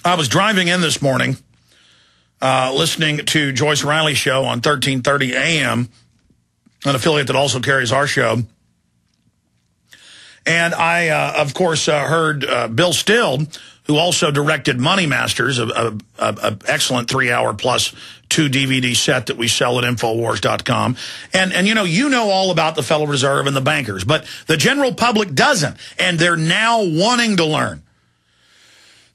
I was driving in this morning, listening to Joyce Riley's show on 1330 AM, an affiliate that also carries our show. And I, of course, heard Bill Still, who also directed Money Masters, an excellent 3-hour plus 2 DVD set that we sell at Infowars.com. And you know all about the Federal Reserve and the bankers, but the general public doesn't. And they're now wanting to learn.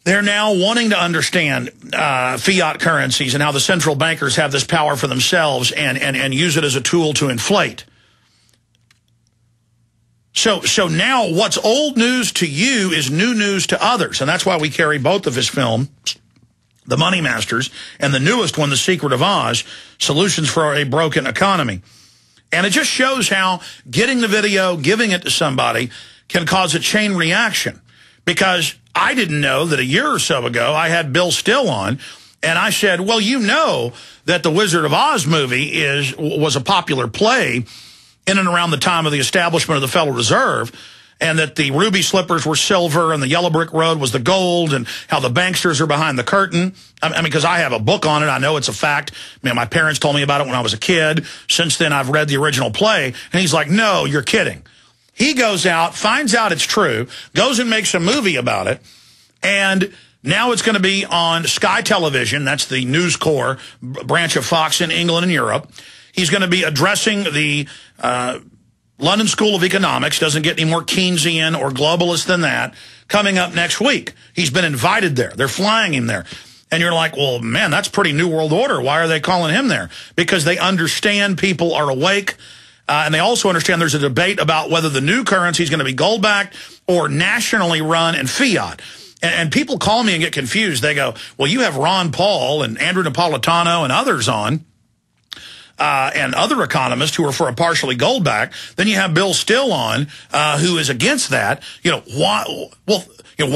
They're now wanting to understand fiat currencies and how the central bankers have this power for themselves and use it as a tool to inflate. So now what's old news to you is new news to others. And that's why we carry both of his films, The Money Masters, and the newest one, The Secret of Oz, Solutions for a Broken Economy. And it just shows how getting the video, giving it to somebody, can cause a chain reaction. Because I didn't know that a year or so ago I had Bill Still on, and I said, well, you know that the Wizard of Oz movie was a popular play in and around the time of the establishment of the Federal Reserve, and that the ruby slippers were silver and the yellow brick road was the gold, and how the banksters are behind the curtain. I mean, because I have a book on it. I know it's a fact. I mean, my parents told me about it when I was a kid. Since then, I've read the original play. And he's like, no, you're kidding. He goes out, finds out it's true, goes and makes a movie about it, and now it's going to be on Sky Television. That's the News Corps branch of Fox in England and Europe. He's going to be addressing the London School of Economics. Doesn't get any more Keynesian or globalist than that. Coming up next week. He's been invited there. They're flying him there. And you're like, well, man, that's pretty New World Order. Why are they calling him there? Because they understand people are awake. And they also understand there's a debate about whether the new currency is going to be gold-backed or nationally run and fiat. And people call me and get confused. They go, well, you have Ron Paul and Andrew Napolitano and others on, and other economists who are for a partially gold-back. Then you have Bill Still on, who is against that. Why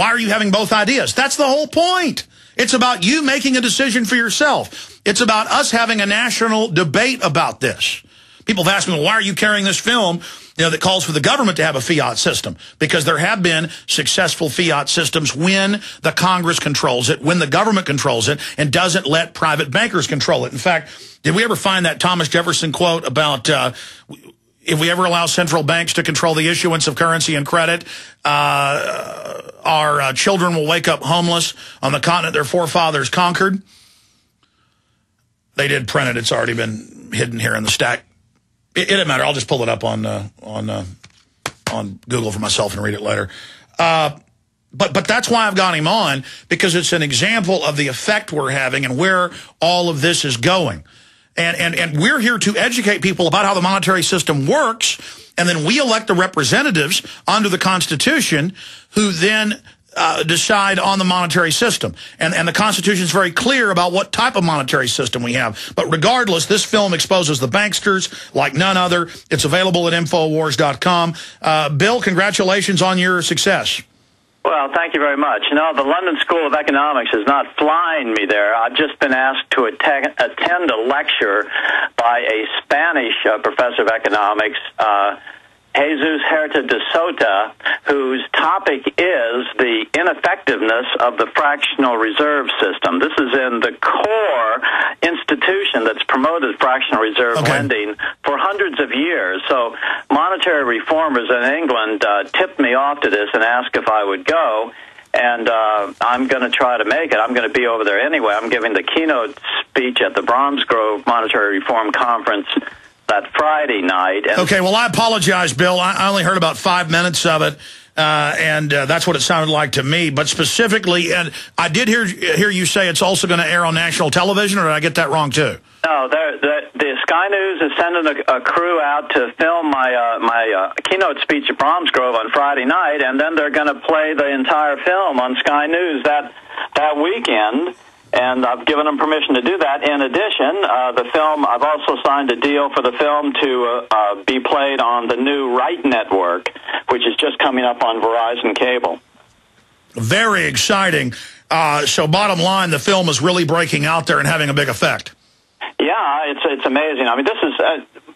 are you having both ideas? That's the whole point. It's about you making a decision for yourself. It's about us having a national debate about this. People have asked me, well, why are you carrying this film that calls for the government to have a fiat system? Because there have been successful fiat systems when the Congress controls it, when the government controls it, and doesn't let private bankers control it. In fact, did we ever find that Thomas Jefferson quote about if we ever allow central banks to control the issuance of currency and credit, our children will wake up homeless on the continent their forefathers conquered? They did print it. It's already been hidden here in the stack. It doesn't matter. I'll just pull it up on Google for myself and read it later. But that's why I've got him on, because it's an example of the effect we're having and where all of this is going. And we're here to educate people about how the monetary system works, and then we elect the representatives under the Constitution who then decide on the monetary system. And the Constitution is very clear about what type of monetary system we have. But regardless, this film exposes the banksters like none other. It's available at Infowars.com. Bill, congratulations on your success. Well, thank you very much. No, the London School of Economics is not flying me there. I've just been asked to attend a lecture by a Spanish professor of economics, Jesus Herta de Sota, whose topic is the ineffectiveness of the fractional reserve system. This is in the core institution that's promoted fractional reserve lending for hundreds of years. So monetary reformers in England tipped me off to this and asked if I would go. And I'm going to try to make it. I'm going to be over there anyway. I'm giving the keynote speech at the Bromsgrove Monetary Reform Conference that Friday night. And okay, well, I apologize, Bill. I only heard about 5 minutes of it, and that's what it sounded like to me. But specifically, and I did hear you say it's also going to air on national television, or did I get that wrong, too? No, the Sky News is sending a crew out to film my keynote speech at Bromsgrove on Friday night, and then they're going to play the entire film on Sky News that weekend. And I've given them permission to do that. In addition, the film, I've also signed a deal for the film to be played on the new Right Network, which is just coming up on Verizon Cable. Very exciting. So bottom line, the film is really breaking out there and having a big effect. Yeah, it's amazing. I mean, this is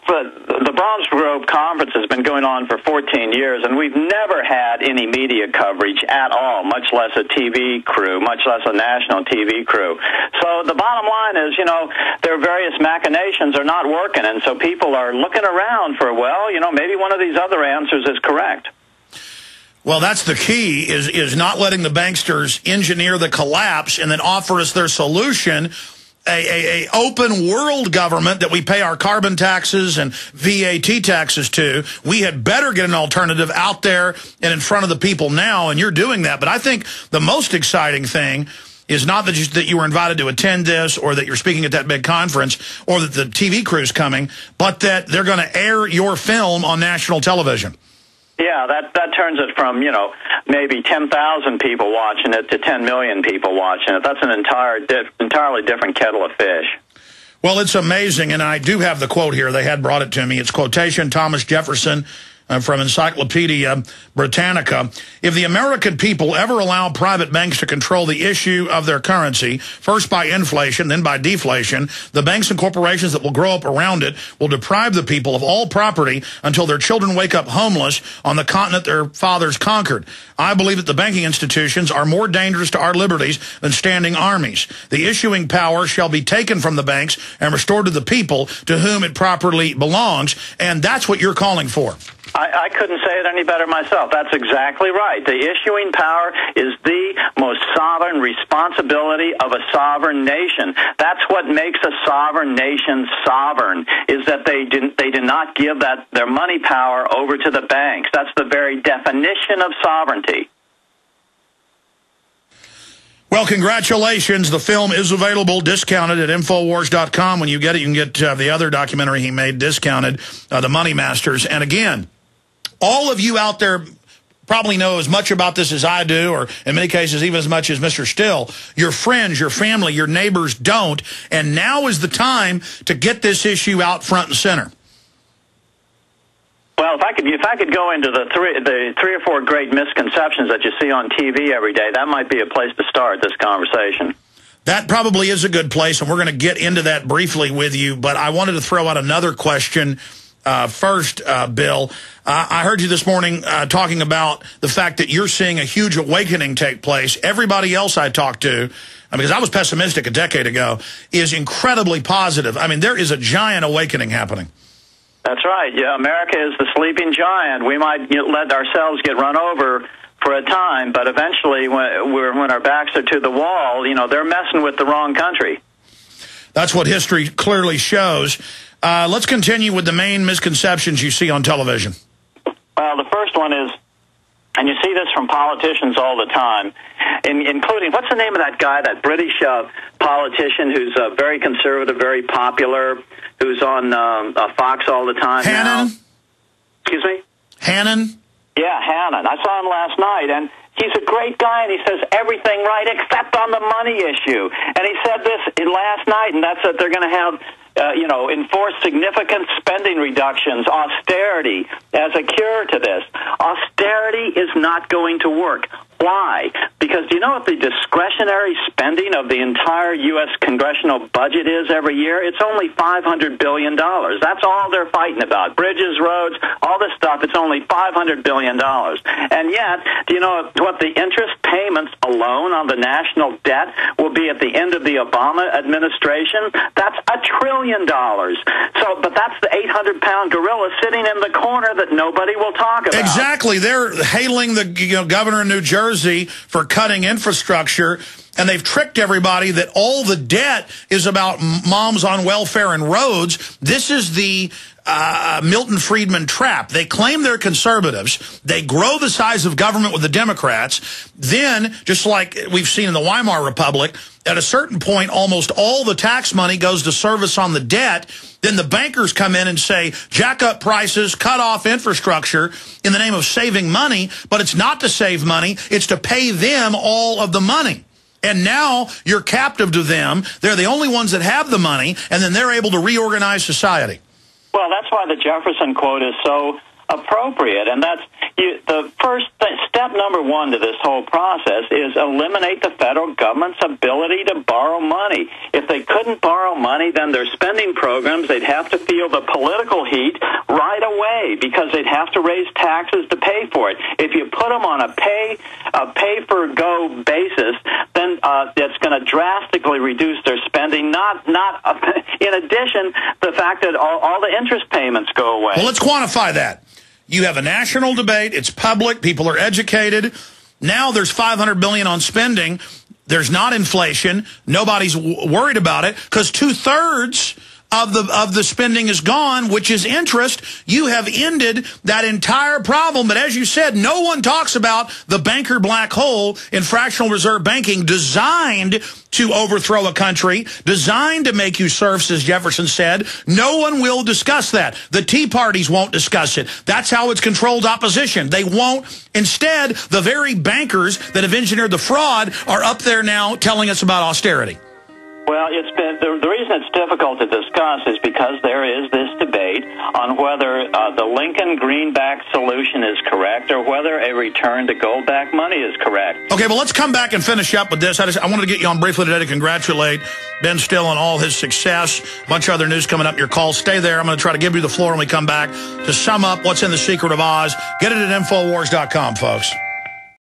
the Brahms Grove Conference has been going on for 14 years, and we've never had any media coverage at all, much less a TV crew, much less a national TV crew. So the bottom line is, their various machinations are not working, and so people are looking around for, well, maybe one of these other answers is correct. Well, that's the key, is not letting the banksters engineer the collapse and then offer us their solution, a open world government that we pay our carbon taxes and VAT taxes to. We had better get an alternative out there and in front of the people now, and you're doing that. But I think the most exciting thing is not that you were invited to attend this, or that you're speaking at that big conference, or that the TV crew's coming, but that they're going to air your film on national television. Yeah, that turns it from, maybe 10,000 people watching it to 10 million people watching it. That's an entirely different kettle of fish. Well, it's amazing, and I do have the quote here. They had brought it to me. It's quotation, Thomas Jefferson, from Encyclopedia Britannica. If the American people ever allow private banks to control the issue of their currency, first by inflation, then by deflation, the banks and corporations that will grow up around it will deprive the people of all property until their children wake up homeless on the continent their fathers conquered. I believe that the banking institutions are more dangerous to our liberties than standing armies. The issuing power shall be taken from the banks and restored to the people to whom it properly belongs, and that's what you're calling for. I couldn't say it any better myself. That's exactly right. The issuing power is the most sovereign responsibility of a sovereign nation. That's what makes a sovereign nation sovereign, is that they do not give their money power over to the banks. That's the very definition of sovereignty. Well, congratulations. The film is available, discounted at Infowars.com. When you get it, you can get the other documentary he made, discounted, The Money Masters. And again, all of you out there probably know as much about this as I do, or in many cases even as much as Mr. Still. Your friends, your family, your neighbors don't. And now is the time to get this issue out front and center. Well, if I could go into the three or four great misconceptions that you see on TV every day, that might be a place to start this conversation. That probably is a good place, and we're going to get into that briefly with you. But I wanted to throw out another question first, Bill. I heard you this morning talking about the fact that you're seeing a huge awakening take place. Everybody else I talked to, because I was pessimistic a decade ago, is incredibly positive. I mean, there is a giant awakening happening. That's right. Yeah, America is the sleeping giant. We might let ourselves get run over for a time, but eventually when our backs are to the wall, they're messing with the wrong country. That's what history clearly shows. Let's continue with the main misconceptions you see on television. Well, the first one is, and you see this from politicians all the time, including, what's the name of that guy, that British politician who's very conservative, very popular, who's on Fox all the time Hannon? now? Excuse me? Hannon? Yeah, Hannon. I saw him last night, and he's a great guy, and he says everything right except on the money issue. And he said this last night, and that's that they're going to have enforce significant spending reductions, austerity, as a cure to this. Austerity is not going to work. Why? Because do you know what the discretionary spending of the entire U.S. congressional budget is every year? It's only $500 billion. That's all they're fighting about. Bridges, roads, all this stuff, it's only $500 billion. And yet, do you know what the interest payments alone on the national debt will be at the end of the Obama administration? That's $1 trillion. So, but that's the 800-pound gorilla sitting in the corner that nobody will talk about. Exactly. They're hailing the governor of New Jersey for cutting infrastructure, and they've tricked everybody that all the debt is about moms on welfare and roads. This is the Milton Friedman trap. They claim they're conservatives. They grow the size of government with the Democrats. Then, just like we've seen in the Weimar Republic, at a certain point, almost all the tax money goes to service on the debt. Then the bankers come in and say, jack up prices, cut off infrastructure in the name of saving money. But it's not to save money. It's to pay them all of the money. And now you're captive to them. They're the only ones that have the money, and then they're able to reorganize society. Well, that's why the Jefferson quote is so appropriate. And that's the first step number one to this whole process is eliminate the federal government's ability to borrow money. If they couldn't borrow money, then their spending programs, they'd have to feel the political heat right away because they'd have to raise taxes to pay for it. If you put them on a pay-for-go basis, then it's going to drastically reduce their spending. Not in addition, the fact that all the interest payments go away. Well, let's quantify that. You have a national debate. It's public. People are educated. Now there's $500 billion on spending. There's not inflation. Nobody's worried about it because 2/3 of the spending is gone, which is interest. You have ended that entire problem. But as you said, no one talks about the banker black hole in fractional reserve banking designed to overthrow a country, designed to make you serfs, as Jefferson said. No one will discuss that. The Tea Parties won't discuss it. That's how it's controlled opposition. They won't. Instead, the very bankers that have engineered the fraud are up there now telling us about austerity. Well, it's been the reason it's difficult to discuss is because there is this debate on whether the Lincoln-Greenback solution is correct or whether a return to gold-backed money is correct. Okay, well, let's come back and finish up with this. I wanted to get you on briefly today to congratulate Ben Still on all his success. A bunch of other news coming up. Your calls. Stay there. I'm going to try to give you the floor when we come back to sum up what's in The Secret of Oz. Get it at Infowars.com, folks.